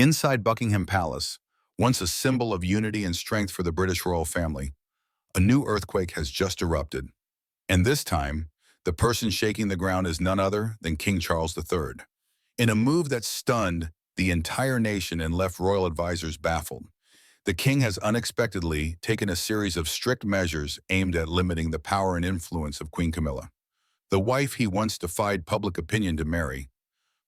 Inside Buckingham Palace, once a symbol of unity and strength for the British royal family, a new earthquake has just erupted. And this time, the person shaking the ground is none other than King Charles III. In a move that stunned the entire nation and left royal advisors baffled, the king has unexpectedly taken a series of strict measures aimed at limiting the power and influence of Queen Camilla, the wife he once defied public opinion to marry.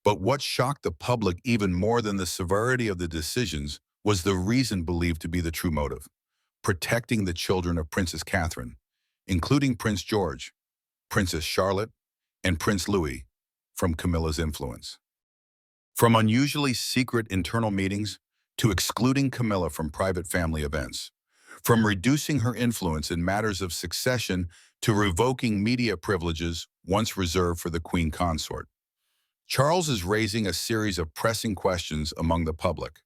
But what shocked the public even more than the severity of the decisions was the reason believed to be the true motive: protecting the children of Princess Catherine, including Prince George, Princess Charlotte, and Prince Louis, from Camilla's influence. From unusually secret internal meetings to excluding Camilla from private family events, from reducing her influence in matters of succession to revoking media privileges once reserved for the Queen Consort, Charles is raising a series of pressing questions among the public.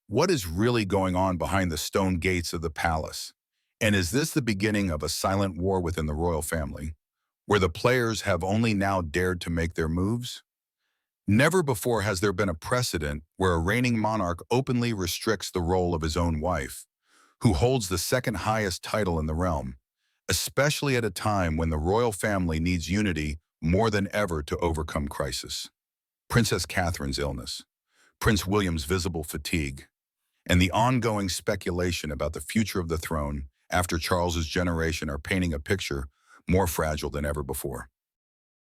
What is really going on behind the stone gates of the palace? And is this the beginning of a silent war within the royal family, where the players have only now dared to make their moves? Never before has there been a precedent where a reigning monarch openly restricts the role of his own wife, who holds the second highest title in the realm, especially at a time when the royal family needs unity more than ever to overcome crisis. Princess Catherine's illness, Prince William's visible fatigue, and the ongoing speculation about the future of the throne after Charles's generation are painting a picture more fragile than ever before.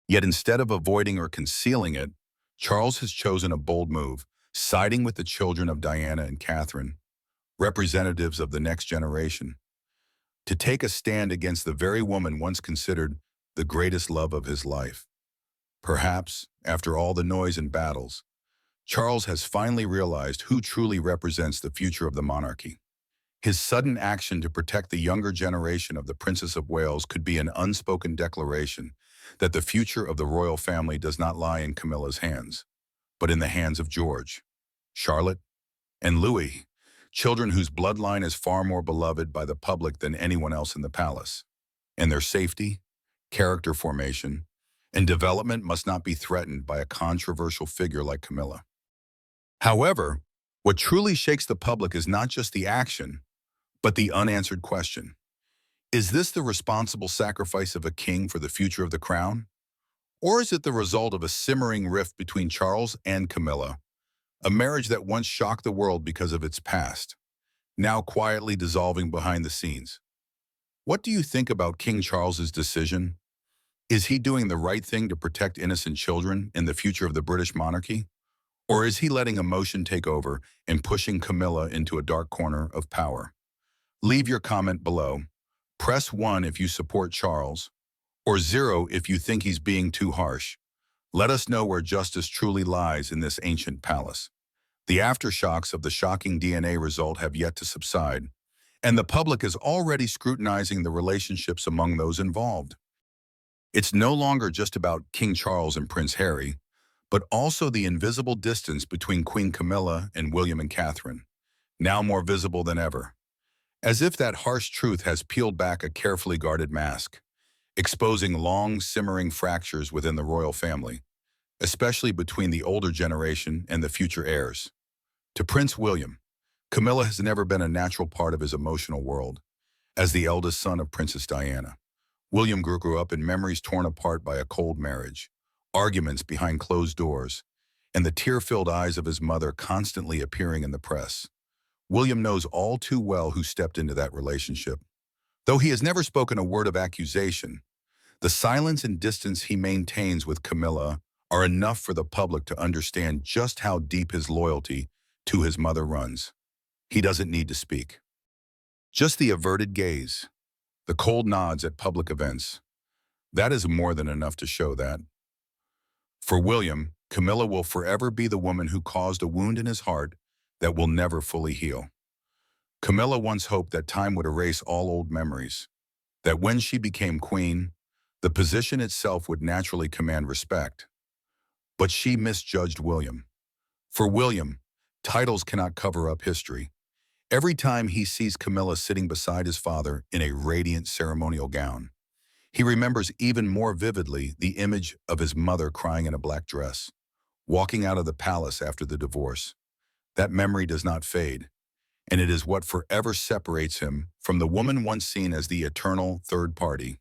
Yet instead of avoiding or concealing it, Charles has chosen a bold move, siding with the children of Diana and Catherine, representatives of the next generation, to take a stand against the very woman once considered the greatest love of his life. Perhaps, after all the noise and battles, Charles has finally realized who truly represents the future of the monarchy. His sudden action to protect the younger generation of the Princess of Wales could be an unspoken declaration that the future of the royal family does not lie in Camilla's hands, but in the hands of George, Charlotte, and Louis, children whose bloodline is far more beloved by the public than anyone else in the palace. And their safety, character formation, and development must not be threatened by a controversial figure like Camilla. However, what truly shakes the public is not just the action, but the unanswered question. Is this the responsible sacrifice of a king for the future of the crown? Or is it the result of a simmering rift between Charles and Camilla, a marriage that once shocked the world because of its past, now quietly dissolving behind the scenes? What do you think about King Charles's decision? Is he doing the right thing to protect innocent children in the future of the British monarchy? Or is he letting emotion take over and pushing Camilla into a dark corner of power? Leave your comment below. Press 1 if you support Charles, or 0 if you think he's being too harsh. Let us know where justice truly lies in this ancient palace. The aftershocks of the shocking DNA result have yet to subside, and the public is already scrutinizing the relationships among those involved. It's no longer just about King Charles and Prince Harry, but also the invisible distance between Queen Camilla and William and Catherine, now more visible than ever. As if that harsh truth has peeled back a carefully guarded mask, exposing long, simmering fractures within the royal family, especially between the older generation and the future heirs. To Prince William, Camilla has never been a natural part of his emotional world. As the eldest son of Princess Diana, William grew up in memories torn apart by a cold marriage, arguments behind closed doors, and the tear-filled eyes of his mother constantly appearing in the press. William knows all too well who stepped into that relationship. Though he has never spoken a word of accusation, the silence and distance he maintains with Camilla are enough for the public to understand just how deep his loyalty to his mother runs. He doesn't need to speak. Just the averted gaze, the cold nods at public events, that is more than enough to show that. For William, Camilla will forever be the woman who caused a wound in his heart that will never fully heal. Camilla once hoped that time would erase all old memories, that when she became queen, the position itself would naturally command respect. But she misjudged William. For William, titles cannot cover up history. Every time he sees Camilla sitting beside his father in a radiant ceremonial gown, he remembers even more vividly the image of his mother crying in a black dress, walking out of the palace after the divorce. That memory does not fade, and it is what forever separates him from the woman once seen as the eternal third party.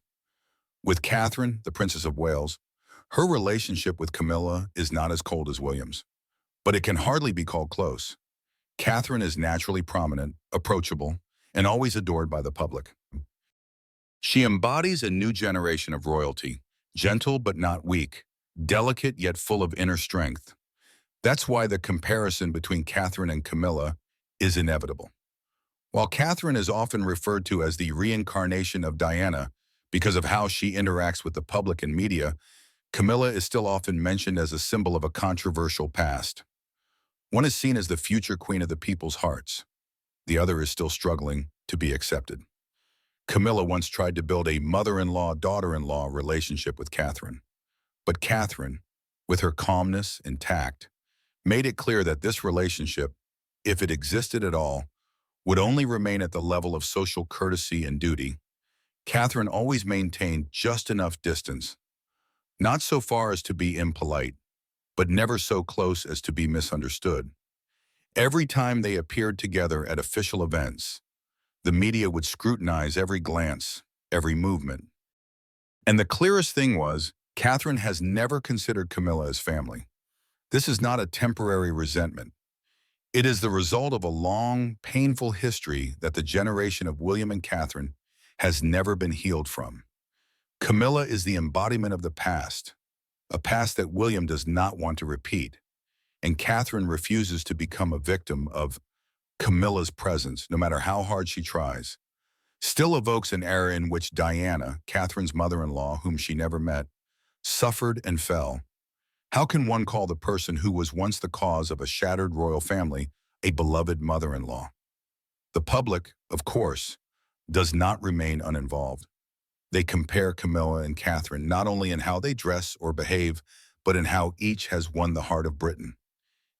With Catherine, the Princess of Wales, her relationship with Camilla is not as cold as William's, but it can hardly be called close. Catherine is naturally prominent, approachable, and always adored by the public. She embodies a new generation of royalty, gentle but not weak, delicate yet full of inner strength. That's why the comparison between Catherine and Camilla is inevitable. While Catherine is often referred to as the reincarnation of Diana because of how she interacts with the public and media, Camilla is still often mentioned as a symbol of a controversial past. One is seen as the future queen of the people's hearts. The other is still struggling to be accepted. Camilla once tried to build a mother-in-law-daughter-in-law relationship with Catherine. But Catherine, with her calmness and tact, made it clear that this relationship, if it existed at all, would only remain at the level of social courtesy and duty. Catherine always maintained just enough distance, not so far as to be impolite, but never so close as to be misunderstood. Every time they appeared together at official events, the media would scrutinize every glance, every movement. And the clearest thing was, Catherine has never considered Camilla as family. This is not a temporary resentment. It is the result of a long, painful history that the generation of William and Catherine has never been healed from. Camilla is the embodiment of the past, a past that William does not want to repeat, and Catherine refuses to become a victim of Camilla's presence, no matter how hard she tries. Still evokes an era in which Diana, Catherine's mother-in-law, whom she never met, suffered and fell. How can one call the person who was once the cause of a shattered royal family a beloved mother-in-law? The public, of course, does not remain uninvolved. They compare Camilla and Catherine not only in how they dress or behave, but in how each has won the heart of Britain.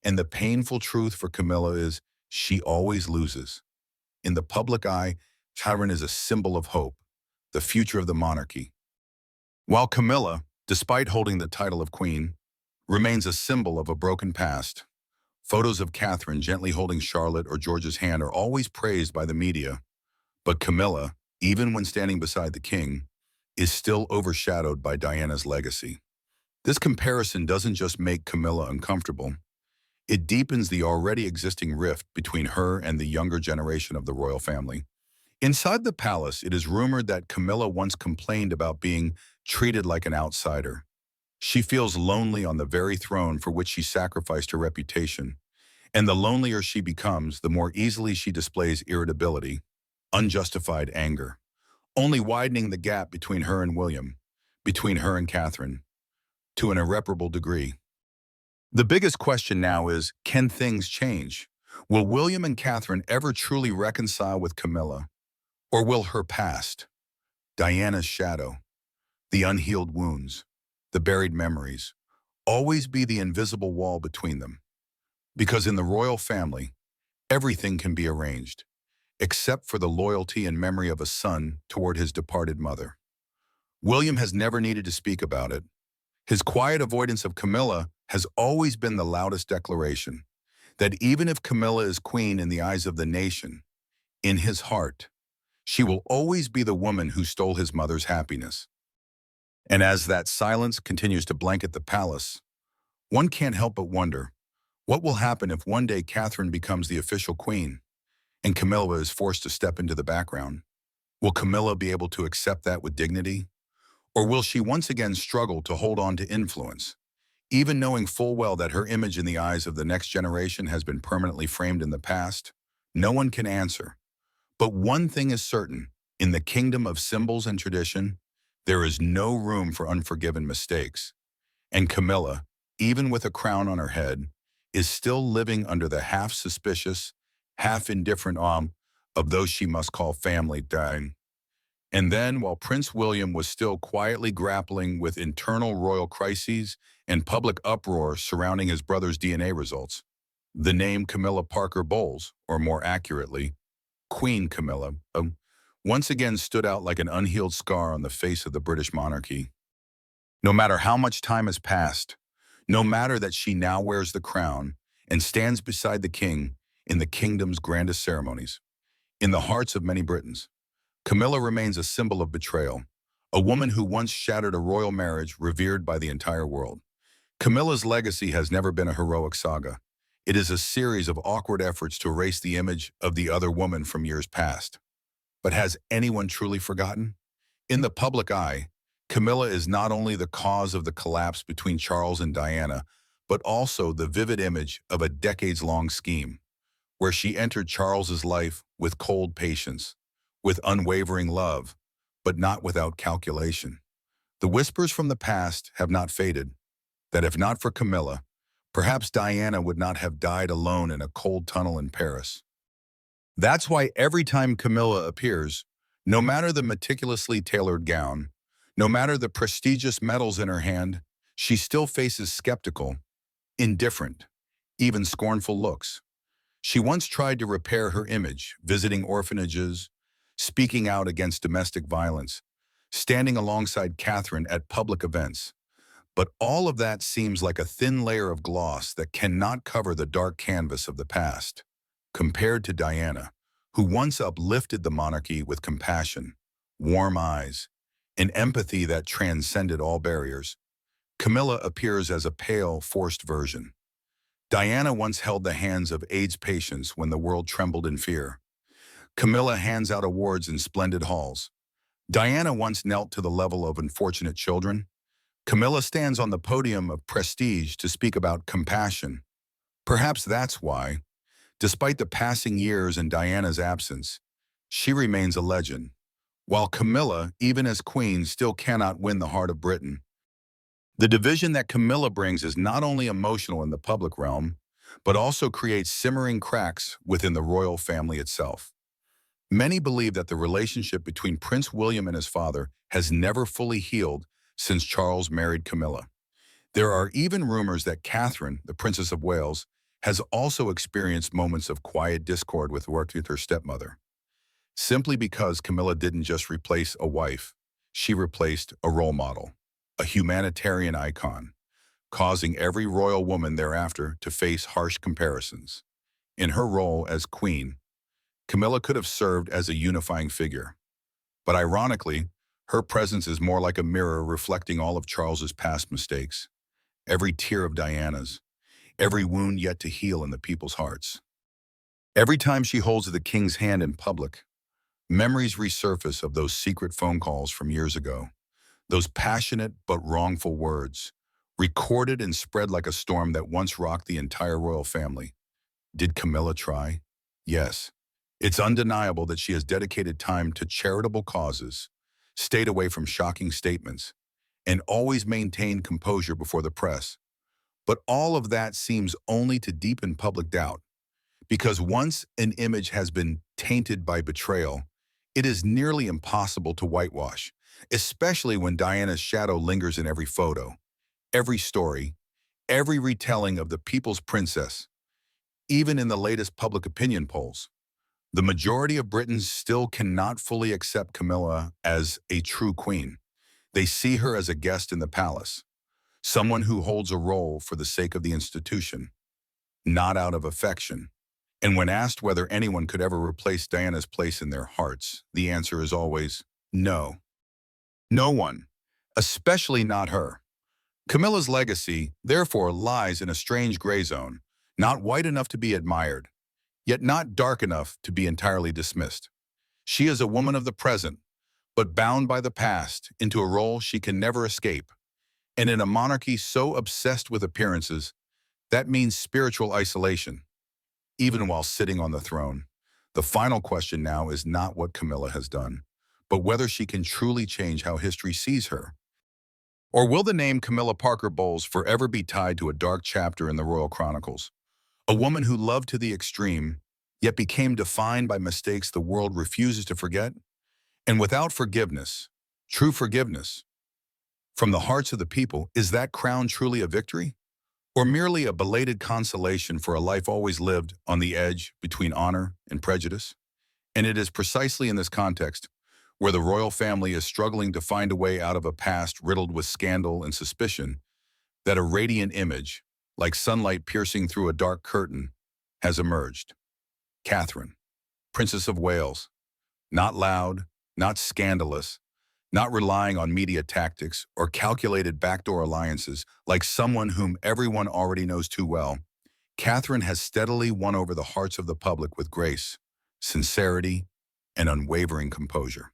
And the painful truth for Camilla is she always loses. In the public eye, Catherine is a symbol of hope, the future of the monarchy. While Camilla, despite holding the title of queen, remains a symbol of a broken past. Photos of Catherine gently holding Charlotte or George's hand are always praised by the media. But Camilla, even when standing beside the king, is still overshadowed by Diana's legacy. This comparison doesn't just make Camilla uncomfortable. It deepens the already existing rift between her and the younger generation of the royal family. Inside the palace, it is rumored that Camilla once complained about being treated like an outsider. She feels lonely on the very throne for which she sacrificed her reputation, and the lonelier she becomes, the more easily she displays irritability, unjustified anger, only widening the gap between her and William, between her and Catherine, to an irreparable degree. The biggest question now is, can things change? Will William and Catherine ever truly reconcile with Camilla? Or will her past, Diana's shadow, the unhealed wounds, the buried memories, always be the invisible wall between them? Because in the royal family, everything can be arranged, except for the loyalty and memory of a son toward his departed mother. William has never needed to speak about it. His quiet avoidance of Camilla has always been the loudest declaration that even if Camilla is queen in the eyes of the nation, in his heart, she will always be the woman who stole his mother's happiness. And as that silence continues to blanket the palace, one can't help but wonder, what will happen if one day Catherine becomes the official queen and Camilla is forced to step into the background? Will Camilla be able to accept that with dignity? Or will she once again struggle to hold on to influence, even knowing full well that her image in the eyes of the next generation has been permanently framed in the past? No one can answer. But one thing is certain, in the kingdom of symbols and tradition, there is no room for unforgiven mistakes. And Camilla, even with a crown on her head, is still living under the half-suspicious, half-indifferent awe of those she must call family dying. And then, while Prince William was still quietly grappling with internal royal crises and public uproar surrounding his brother's DNA results, the name Camilla Parker Bowles, or more accurately, Queen Camilla, once again stood out like an unhealed scar on the face of the British monarchy. No matter how much time has passed, no matter that she now wears the crown, and stands beside the king in the kingdom's grandest ceremonies. In the hearts of many Britons, Camilla remains a symbol of betrayal, a woman who once shattered a royal marriage revered by the entire world. Camilla's legacy has never been a heroic saga. It is a series of awkward efforts to erase the image of the other woman from years past. But has anyone truly forgotten? In the public eye, Camilla is not only the cause of the collapse between Charles and Diana, but also the vivid image of a decades-long scheme, where she entered Charles's life with cold patience, with unwavering love, but not without calculation. The whispers from the past have not faded, that if not for Camilla, perhaps Diana would not have died alone in a cold tunnel in Paris. That's why every time Camilla appears, no matter the meticulously tailored gown, no matter the prestigious medals in her hand, she still faces skeptical, indifferent, even scornful looks. She once tried to repair her image, visiting orphanages, speaking out against domestic violence, standing alongside Catherine at public events. But all of that seems like a thin layer of gloss that cannot cover the dark canvas of the past. Compared to Diana, who once uplifted the monarchy with compassion, warm eyes, and empathy that transcended all barriers, Camilla appears as a pale, forced version. Diana once held the hands of AIDS patients when the world trembled in fear. Camilla hands out awards in splendid halls. Diana once knelt to the level of unfortunate children. Camilla stands on the podium of prestige to speak about compassion. Perhaps that's why, despite the passing years and Diana's absence, she remains a legend, while Camilla, even as queen, still cannot win the heart of Britain. The division that Camilla brings is not only emotional in the public realm, but also creates simmering cracks within the royal family itself. Many believe that the relationship between Prince William and his father has never fully healed since Charles married Camilla. There are even rumors that Catherine, the Princess of Wales, has also experienced moments of quiet discord with her stepmother. Simply because Camilla didn't just replace a wife, she replaced a role model, a humanitarian icon, causing every royal woman thereafter to face harsh comparisons. In her role as queen, Camilla could have served as a unifying figure. But ironically, her presence is more like a mirror reflecting all of Charles's past mistakes, every tear of Diana's, every wound yet to heal in the people's hearts. Every time she holds the king's hand in public, memories resurface of those secret phone calls from years ago, those passionate but wrongful words, recorded and spread like a storm that once rocked the entire royal family. Did Camilla try? Yes. It's undeniable that she has dedicated time to charitable causes, stayed away from shocking statements, and always maintained composure before the press. But all of that seems only to deepen public doubt, because once an image has been tainted by betrayal, it is nearly impossible to whitewash, especially when Diana's shadow lingers in every photo, every story, every retelling of the people's princess, even in the latest public opinion polls. The majority of Britons still cannot fully accept Camilla as a true queen. They see her as a guest in the palace, someone who holds a role for the sake of the institution, not out of affection. And when asked whether anyone could ever replace Diana's place in their hearts, the answer is always no. No one, especially not her. Camilla's legacy, therefore, lies in a strange gray zone, not white enough to be admired, yet not dark enough to be entirely dismissed. She is a woman of the present, but bound by the past into a role she can never escape. And in a monarchy so obsessed with appearances, that means spiritual isolation, even while sitting on the throne. The final question now is not what Camilla has done, but whether she can truly change how history sees her. Or will the name Camilla Parker Bowles forever be tied to a dark chapter in the royal chronicles? A woman who loved to the extreme, yet became defined by mistakes the world refuses to forget? And without forgiveness, true forgiveness, from the hearts of the people, is that crown truly a victory? Or merely a belated consolation for a life always lived on the edge between honor and prejudice? And it is precisely in this context, where the royal family is struggling to find a way out of a past riddled with scandal and suspicion, that a radiant image, like sunlight piercing through a dark curtain, has emerged. Catherine, Princess of Wales, not loud, not scandalous, not relying on media tactics or calculated backdoor alliances like someone whom everyone already knows too well. Catherine has steadily won over the hearts of the public with grace, sincerity, and unwavering composure.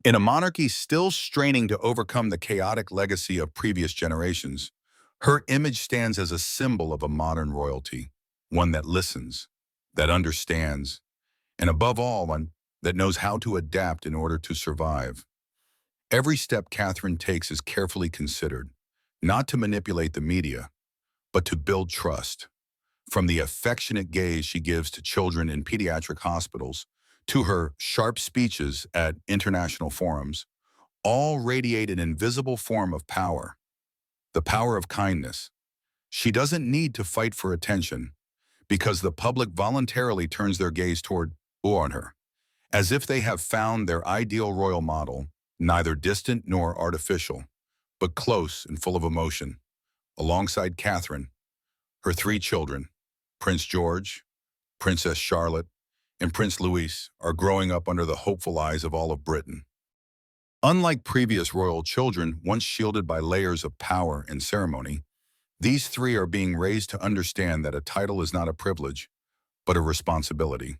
In a monarchy still straining to overcome the chaotic legacy of previous generations, her image stands as a symbol of a modern royalty, one that listens, that understands, and above all, one that knows how to adapt in order to survive. Every step Catherine takes is carefully considered, not to manipulate the media, but to build trust. From the affectionate gaze she gives to children in pediatric hospitals, to her sharp speeches at international forums, all radiate an invisible form of power, the power of kindness. She doesn't need to fight for attention, because the public voluntarily turns their gaze toward or on her, as if they have found their ideal royal model, neither distant nor artificial, but close and full of emotion. Alongside Catherine, her three children, Prince George, Princess Charlotte, and Prince Louis, are growing up under the hopeful eyes of all of Britain. Unlike previous royal children, once shielded by layers of power and ceremony, these three are being raised to understand that a title is not a privilege, but a responsibility.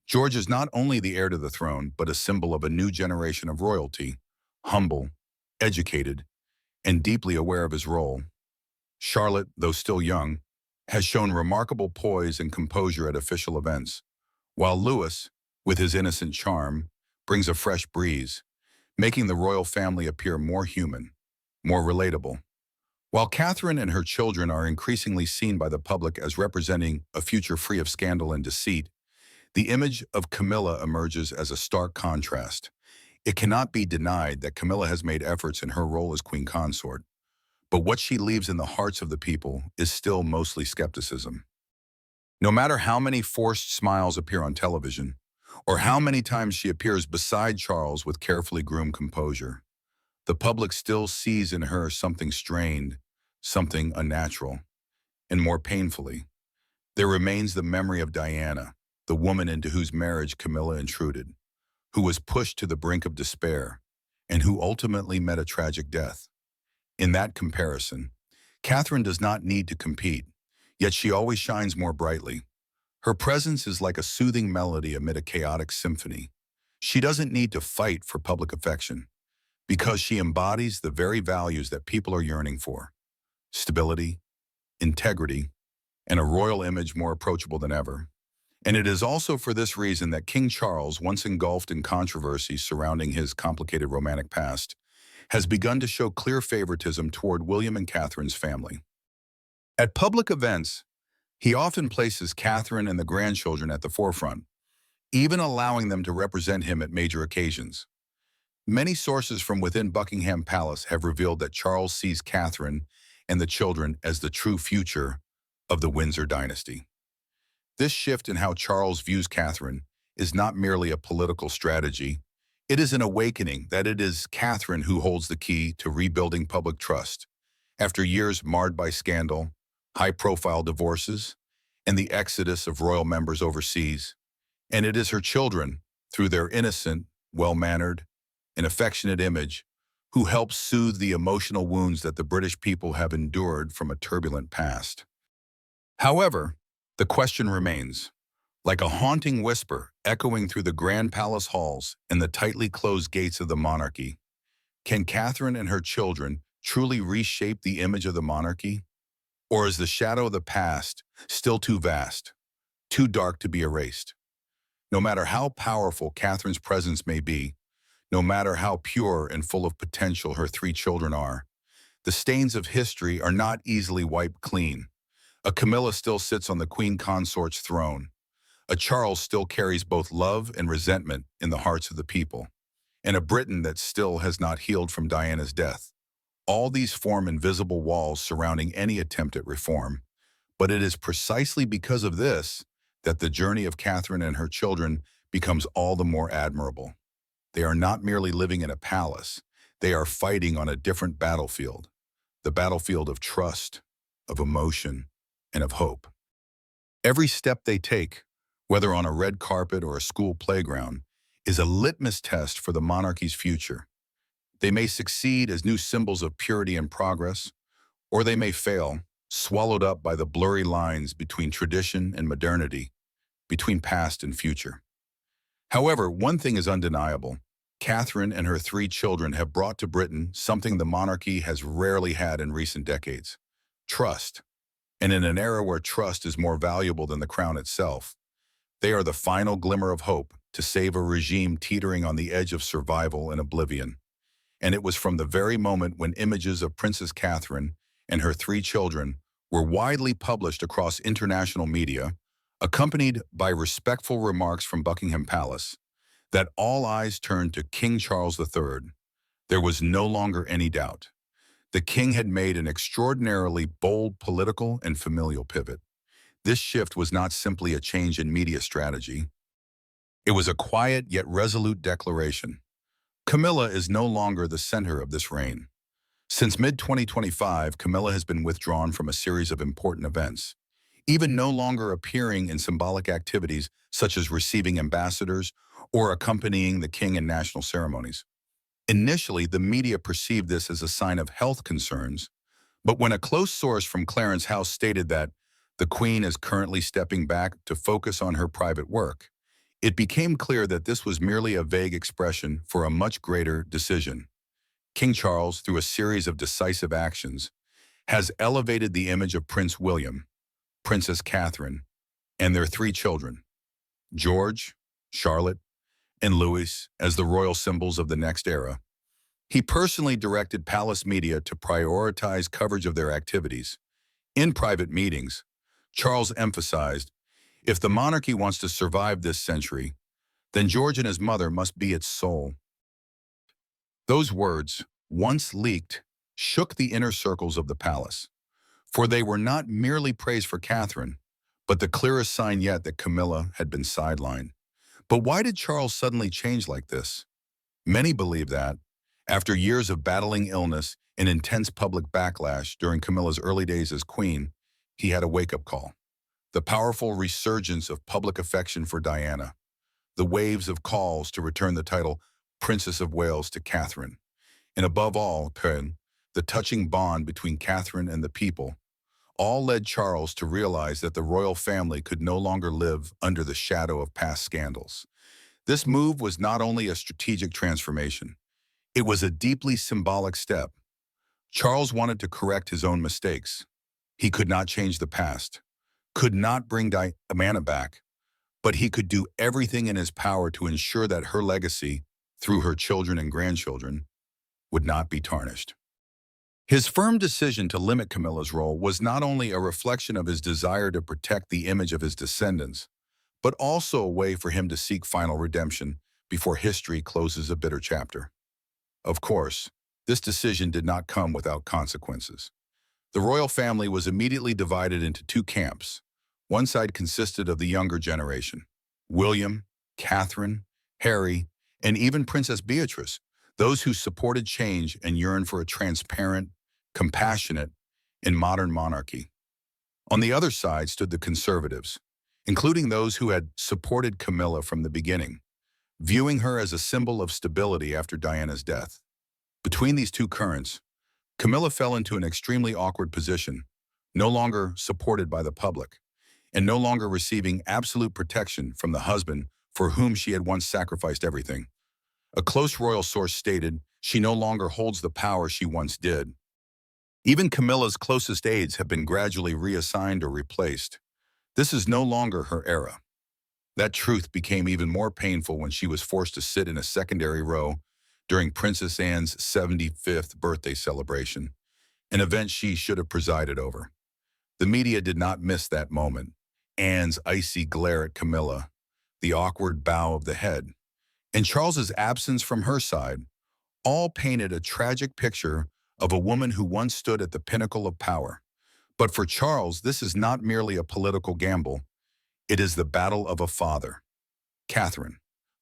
George is not only the heir to the throne, but a symbol of a new generation of royalty, humble, educated, and deeply aware of his role. Charlotte, though still young, has shown remarkable poise and composure at official events, while Louis, with his innocent charm, brings a fresh breeze, making the royal family appear more human, more relatable. While Catherine and her children are increasingly seen by the public as representing a future free of scandal and deceit, the image of Camilla emerges as a stark contrast. It cannot be denied that Camilla has made efforts in her role as queen consort, but what she leaves in the hearts of the people is still mostly skepticism. No matter how many forced smiles appear on television, or how many times she appears beside Charles with carefully groomed composure, the public still sees in her something strained, something unnatural. And more painfully, there remains the memory of Diana, the woman into whose marriage Camilla intruded, who was pushed to the brink of despair, and who ultimately met a tragic death. In that comparison, Catherine does not need to compete, yet she always shines more brightly. Her presence is like a soothing melody amid a chaotic symphony. She doesn't need to fight for public affection, because she embodies the very values that people are yearning for: stability, integrity, and a royal image more approachable than ever. And it is also for this reason that King Charles, once engulfed in controversy surrounding his complicated romantic past, has begun to show clear favoritism toward William and Catherine's family. At public events, he often places Catherine and the grandchildren at the forefront, even allowing them to represent him at major occasions. Many sources from within Buckingham Palace have revealed that Charles sees Catherine and the children as the true future of the Windsor dynasty. This shift in how Charles views Catherine is not merely a political strategy. It is an awakening that it is Catherine who holds the key to rebuilding public trust. After years marred by scandal, high-profile divorces, and the exodus of royal members overseas, and it is her children, through their innocent, well-mannered, and affectionate image, who help soothe the emotional wounds that the British people have endured from a turbulent past. However, the question remains, like a haunting whisper echoing through the grand palace halls and the tightly closed gates of the monarchy. Can Catherine and her children truly reshape the image of the monarchy? Or is the shadow of the past still too vast, too dark to be erased? No matter how powerful Catherine's presence may be, no matter how pure and full of potential her three children are, the stains of history are not easily wiped clean. A Camilla still sits on the queen consort's throne. A Charles still carries both love and resentment in the hearts of the people. And a Britain that still has not healed from Diana's death. All these form invisible walls surrounding any attempt at reform. But it is precisely because of this that the journey of Catherine and her children becomes all the more admirable. They are not merely living in a palace. They are fighting on a different battlefield, the battlefield of trust, of emotion, and of hope. Every step they take, whether on a red carpet or a school playground, is a litmus test for the monarchy's future. They may succeed as new symbols of purity and progress, or they may fail, swallowed up by the blurry lines between tradition and modernity, between past and future. However, one thing is undeniable. Catherine and her three children have brought to Britain something the monarchy has rarely had in recent decades: trust. And in an era where trust is more valuable than the crown itself, they are the final glimmer of hope to save a regime teetering on the edge of survival and oblivion. And it was from the very moment when images of Princess Catherine and her three children were widely published across international media, accompanied by respectful remarks from Buckingham Palace, that all eyes turned to King Charles III. There was no longer any doubt. The king had made an extraordinarily bold political and familial pivot. This shift was not simply a change in media strategy. It was a quiet yet resolute declaration. Camilla is no longer the center of this reign. Since mid-2025, Camilla has been withdrawn from a series of important events, even no longer appearing in symbolic activities such as receiving ambassadors or accompanying the king in national ceremonies. Initially, the media perceived this as a sign of health concerns, but when a close source from Clarence House stated that the Queen is currently stepping back to focus on her private work, it became clear that this was merely a vague expression for a much greater decision. King Charles, through a series of decisive actions, has elevated the image of Prince William, Princess Catherine, and their three children, George, Charlotte, and Louis, as the royal symbols of the next era. He personally directed palace media to prioritize coverage of their activities. In private meetings, Charles emphasized, if the monarchy wants to survive this century, then George and his mother must be its soul. Those words, once leaked, shook the inner circles of the palace, for they were not merely praise for Catherine, but the clearest sign yet that Camilla had been sidelined. But why did Charles suddenly change like this? Many believe that, after years of battling illness and intense public backlash during Camilla's early days as queen, he had a wake-up call. The powerful resurgence of public affection for Diana, the waves of calls to return the title Princess of Wales to Catherine, and above all, the touching bond between Catherine and the people, all led Charles to realize that the royal family could no longer live under the shadow of past scandals. This move was not only a strategic transformation, it was a deeply symbolic step. Charles wanted to correct his own mistakes. He could not change the past, could not bring Diana back, but he could do everything in his power to ensure that her legacy, through her children and grandchildren, would not be tarnished. His firm decision to limit Camilla's role was not only a reflection of his desire to protect the image of his descendants, but also a way for him to seek final redemption before history closes a bitter chapter. Of course, this decision did not come without consequences. The royal family was immediately divided into two camps. One side consisted of the younger generation, William, Catherine, Harry, and even Princess Beatrice, those who supported change and yearned for a transparent, compassionate, and modern monarchy. On the other side stood the conservatives, including those who had supported Camilla from the beginning, viewing her as a symbol of stability after Diana's death. Between these two currents, Camilla fell into an extremely awkward position, no longer supported by the public, and no longer receiving absolute protection from the husband for whom she had once sacrificed everything. A close royal source stated, she no longer holds the power she once did. Even Camilla's closest aides have been gradually reassigned or replaced. This is no longer her era. That truth became even more painful when she was forced to sit in a secondary row during Princess Anne's 75th birthday celebration, an event she should have presided over. The media did not miss that moment. Anne's icy glare at Camilla, the awkward bow of the head, and Charles's absence from her side, all painted a tragic picture of a woman who once stood at the pinnacle of power. But for Charles, this is not merely a political gamble. It is the battle of a father. Catherine,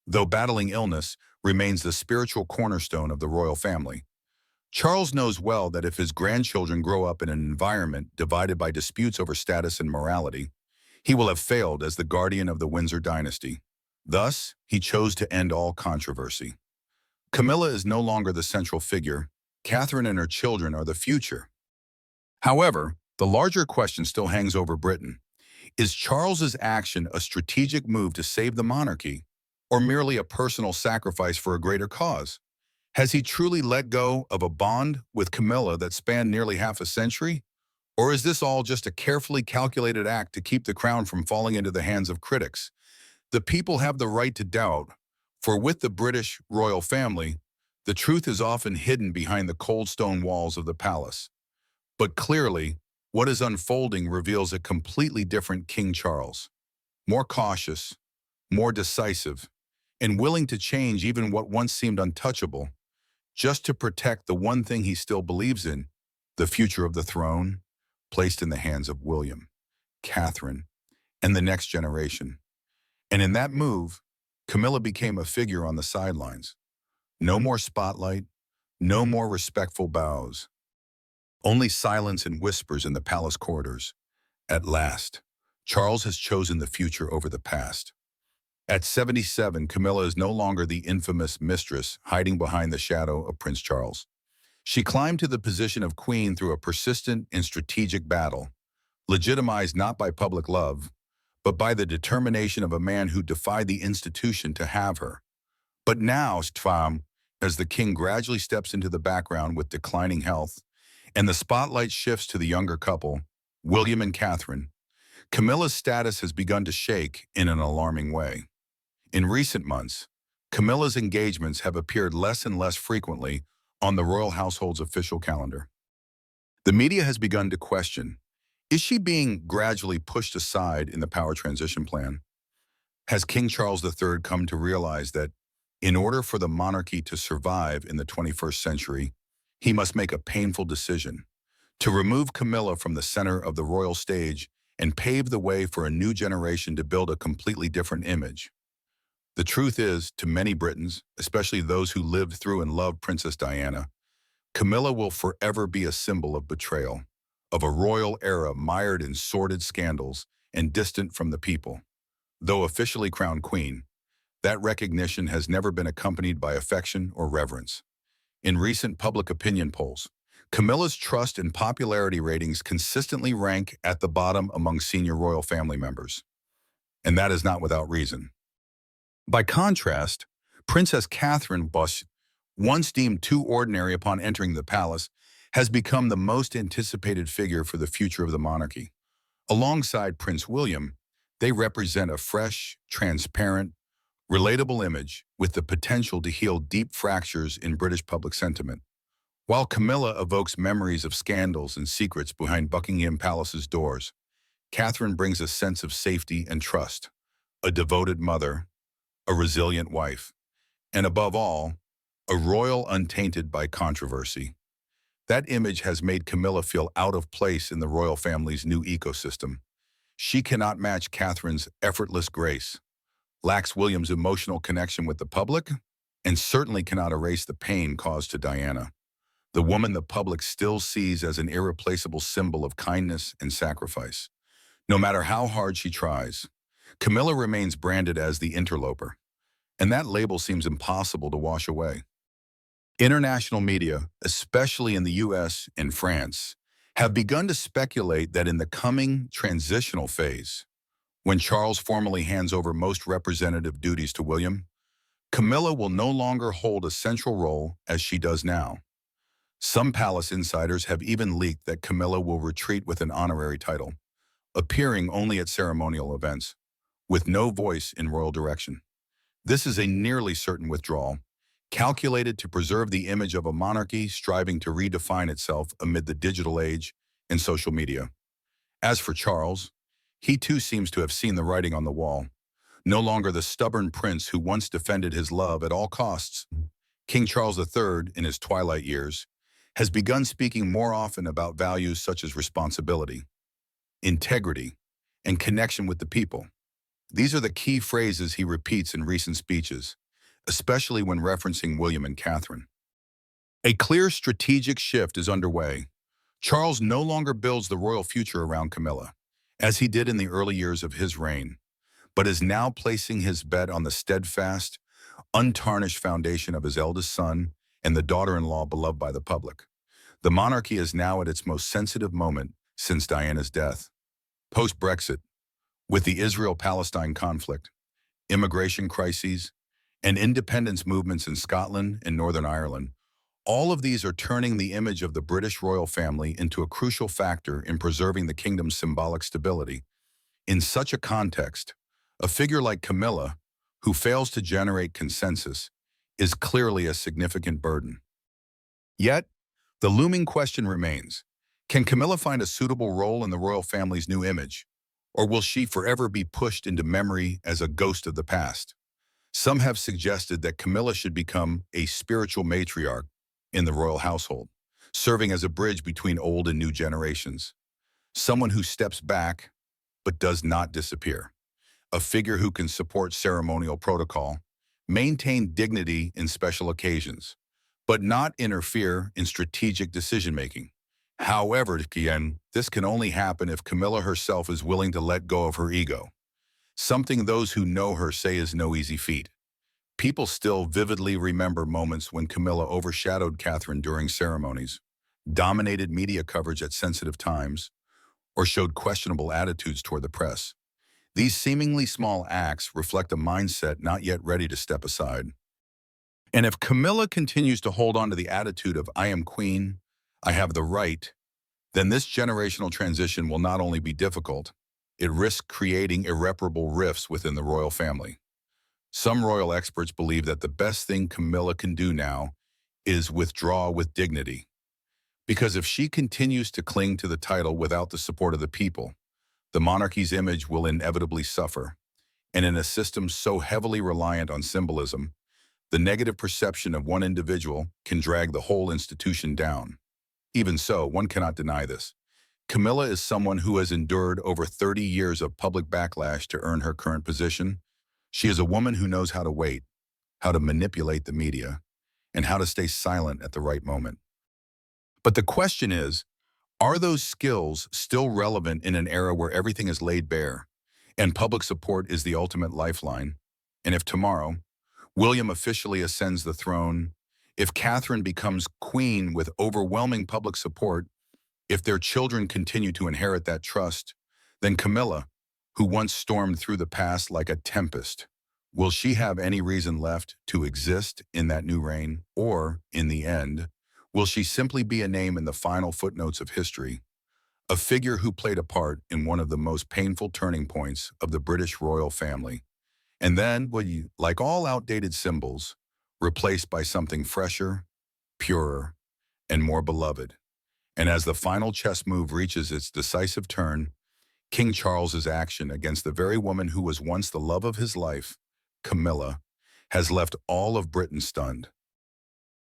though battling illness, remains the spiritual cornerstone of the royal family. Charles knows well that if his grandchildren grow up in an environment divided by disputes over status and morality, he will have failed as the guardian of the Windsor dynasty. Thus, he chose to end all controversy. Camilla is no longer the central figure. Catherine and her children are the future. However, the larger question still hangs over Britain. Is Charles's action a strategic move to save the monarchy, or merely a personal sacrifice for a greater cause? Has he truly let go of a bond with Camilla that spanned nearly half a century? Or is this all just a carefully calculated act to keep the crown from falling into the hands of critics? The people have the right to doubt, for with the British royal family, the truth is often hidden behind the cold stone walls of the palace. But clearly, what is unfolding reveals a completely different King Charles. More cautious, more decisive, and willing to change even what once seemed untouchable, just to protect the one thing he still believes in, the future of the throne, placed in the hands of William, Catherine, and the next generation. And in that move, Camilla became a figure on the sidelines. No more spotlight, no more respectful bows. Only silence and whispers in the palace corridors. At last, Charles has chosen the future over the past. At 77, Camilla is no longer the infamous mistress hiding behind the shadow of Prince Charles. She climbed to the position of queen through a persistent and strategic battle, legitimized not by public love, but by the determination of a man who defied the institution to have her. But now, as the king gradually steps into the background with declining health, and the spotlight shifts to the younger couple, William and Catherine, Camilla's status has begun to shake in an alarming way. In recent months, Camilla's engagements have appeared less and less frequently on the royal household's official calendar. The media has begun to question, is she being gradually pushed aside in the power transition plan? Has King Charles III come to realize that in order for the monarchy to survive in the 21st century, he must make a painful decision to remove Camilla from the center of the royal stage and pave the way for a new generation to build a completely different image? The truth is, to many Britons, especially those who lived through and loved Princess Diana, Camilla will forever be a symbol of betrayal, of a royal era mired in sordid scandals and distant from the people. Though officially crowned queen, that recognition has never been accompanied by affection or reverence. In recent public opinion polls, Camilla's trust and popularity ratings consistently rank at the bottom among senior royal family members. And that is not without reason. By contrast, Princess Catherine, once deemed too ordinary upon entering the palace, has become the most anticipated figure for the future of the monarchy. Alongside Prince William, they represent a fresh, transparent, relatable image with the potential to heal deep fractures in British public sentiment. While Camilla evokes memories of scandals and secrets behind Buckingham Palace's doors, Catherine brings a sense of safety and trust, a devoted mother, a resilient wife, and above all, a royal untainted by controversy. That image has made Camilla feel out of place in the royal family's new ecosystem. She cannot match Catherine's effortless grace, lacks William's emotional connection with the public, and certainly cannot erase the pain caused to Diana, the woman the public still sees as an irreplaceable symbol of kindness and sacrifice. No matter how hard she tries, Camilla remains branded as the interloper, and that label seems impossible to wash away. International media, especially in the US and France, have begun to speculate that in the coming transitional phase, when Charles formally hands over most representative duties to William, Camilla will no longer hold a central role as she does now. Some palace insiders have even leaked that Camilla will retreat with an honorary title, appearing only at ceremonial events, with no voice in royal direction. This is a nearly certain withdrawal, calculated to preserve the image of a monarchy striving to redefine itself amid the digital age and social media. As for Charles, he too seems to have seen the writing on the wall. No longer the stubborn prince who once defended his love at all costs, King Charles III, in his twilight years, has begun speaking more often about values such as responsibility, integrity, and connection with the people. These are the key phrases he repeats in recent speeches, especially when referencing William and Catherine. A clear strategic shift is underway. Charles no longer builds the royal future around Camilla, as he did in the early years of his reign, but is now placing his bet on the steadfast, untarnished foundation of his eldest son and the daughter-in-law beloved by the public. The monarchy is now at its most sensitive moment since Diana's death. Post-Brexit, with the Israel-Palestine conflict, immigration crises, and independence movements in Scotland and Northern Ireland, all of these are turning the image of the British royal family into a crucial factor in preserving the kingdom's symbolic stability. In such a context, a figure like Camilla, who fails to generate consensus, is clearly a significant burden. Yet, the looming question remains, can Camilla find a suitable role in the royal family's new image, or will she forever be pushed into memory as a ghost of the past? Some have suggested that Camilla should become a spiritual matriarch in the royal household, serving as a bridge between old and new generations. Someone who steps back but does not disappear. A figure who can support ceremonial protocol, maintain dignity in special occasions, but not interfere in strategic decision-making. However, again, this can only happen if Camilla herself is willing to let go of her ego, something those who know her say is no easy feat. People still vividly remember moments when Camilla overshadowed Catherine during ceremonies, dominated media coverage at sensitive times, or showed questionable attitudes toward the press. These seemingly small acts reflect a mindset not yet ready to step aside. And if Camilla continues to hold on to the attitude of "I am queen, I have the right," then this generational transition will not only be difficult, it risks creating irreparable rifts within the royal family. Some royal experts believe that the best thing Camilla can do now is withdraw with dignity. Because if she continues to cling to the title without the support of the people, the monarchy's image will inevitably suffer. And in a system so heavily reliant on symbolism, the negative perception of one individual can drag the whole institution down. Even so, one cannot deny this. Camilla is someone who has endured over 30 years of public backlash to earn her current position. She is a woman who knows how to wait, how to manipulate the media, and how to stay silent at the right moment. But the question is, are those skills still relevant in an era where everything is laid bare and public support is the ultimate lifeline? And if tomorrow, William officially ascends the throne, if Catherine becomes queen with overwhelming public support, if their children continue to inherit that trust, then Camilla, who once stormed through the past like a tempest, will she have any reason left to exist in that new reign? Or, in the end, will she simply be a name in the final footnotes of history, a figure who played a part in one of the most painful turning points of the British royal family, and then, like all outdated symbols, replaced by something fresher, purer, and more beloved? And as the final chess move reaches its decisive turn, King Charles's action against the very woman who was once the love of his life, Camilla, has left all of Britain stunned.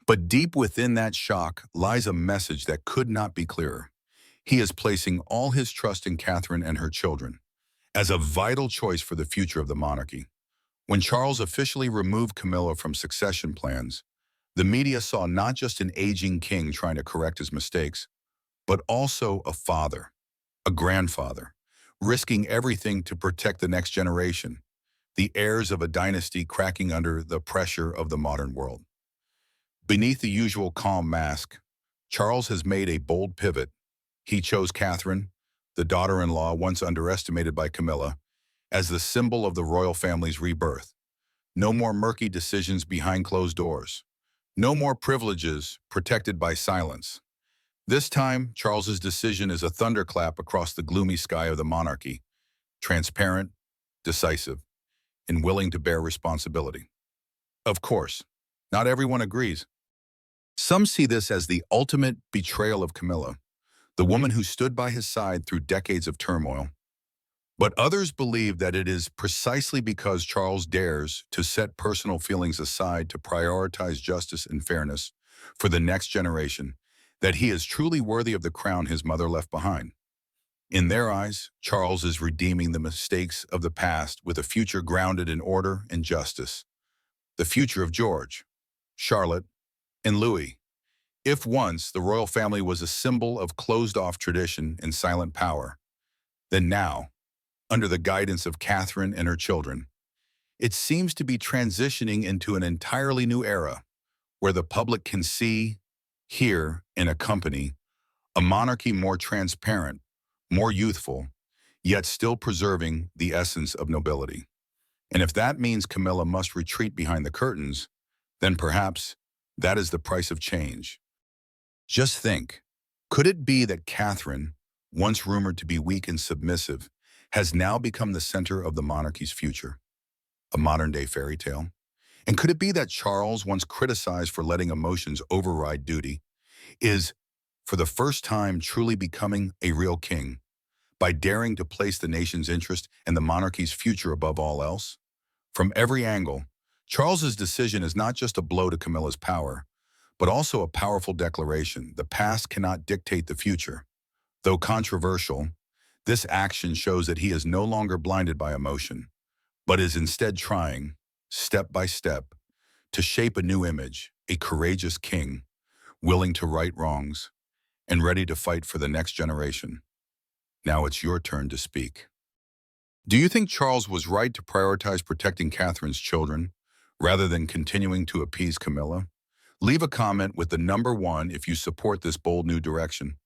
But deep within that shock lies a message that could not be clearer. He is placing all his trust in Catherine and her children as a vital choice for the future of the monarchy. When Charles officially removed Camilla from succession plans, the media saw not just an aging king trying to correct his mistakes, but also a father, a grandfather, risking everything to protect the next generation, the heirs of a dynasty cracking under the pressure of the modern world. Beneath the usual calm mask, Charles has made a bold pivot. He chose Catherine, the daughter-in-law once underestimated by Camilla, as the symbol of the royal family's rebirth. No more murky decisions behind closed doors. No more privileges protected by silence. This time, Charles's decision is a thunderclap across the gloomy sky of the monarchy, transparent, decisive, and willing to bear responsibility. Of course, not everyone agrees. Some see this as the ultimate betrayal of Camilla, the woman who stood by his side through decades of turmoil. But others believe that it is precisely because Charles dares to set personal feelings aside to prioritize justice and fairness for the next generation that he is truly worthy of the crown his mother left behind. In their eyes, Charles is redeeming the mistakes of the past with a future grounded in order and justice. The future of George, Charlotte, and Louis. If once the royal family was a symbol of closed-off tradition and silent power, then now, under the guidance of Catherine and her children, it seems to be transitioning into an entirely new era where the public can see, hear, and accompany a monarchy more transparent, more youthful, yet still preserving the essence of nobility. And if that means Camilla must retreat behind the curtains, then perhaps that is the price of change. Just think, could it be that Catherine, once rumored to be weak and submissive, has now become the center of the monarchy's future, a modern-day fairy tale? And could it be that Charles, once criticized for letting emotions override duty, is, for the first time, truly becoming a real king by daring to place the nation's interest and the monarchy's future above all else? From every angle, Charles's decision is not just a blow to Camilla's power, but also a powerful declaration: the past cannot dictate the future. Though controversial, this action shows that he is no longer blinded by emotion, but is instead trying, step by step, to shape a new image, a courageous king, willing to right wrongs, and ready to fight for the next generation. Now it's your turn to speak. Do you think Charles was right to prioritize protecting Catherine's children, rather than continuing to appease Camilla? Leave a comment with the number 1 if you support this bold new direction,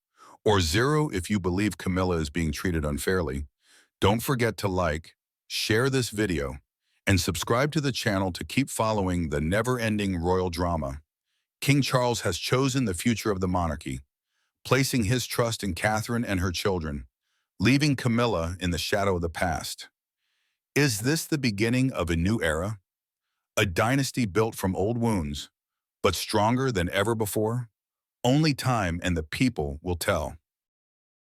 or 0 if you believe Camilla is being treated unfairly. Don't forget to like, share this video, and subscribe to the channel to keep following the never-ending royal drama. King Charles has chosen the future of the monarchy, placing his trust in Catherine and her children, leaving Camilla in the shadow of the past. Is this the beginning of a new era? A dynasty built from old wounds, but stronger than ever before? Only time and the people will tell.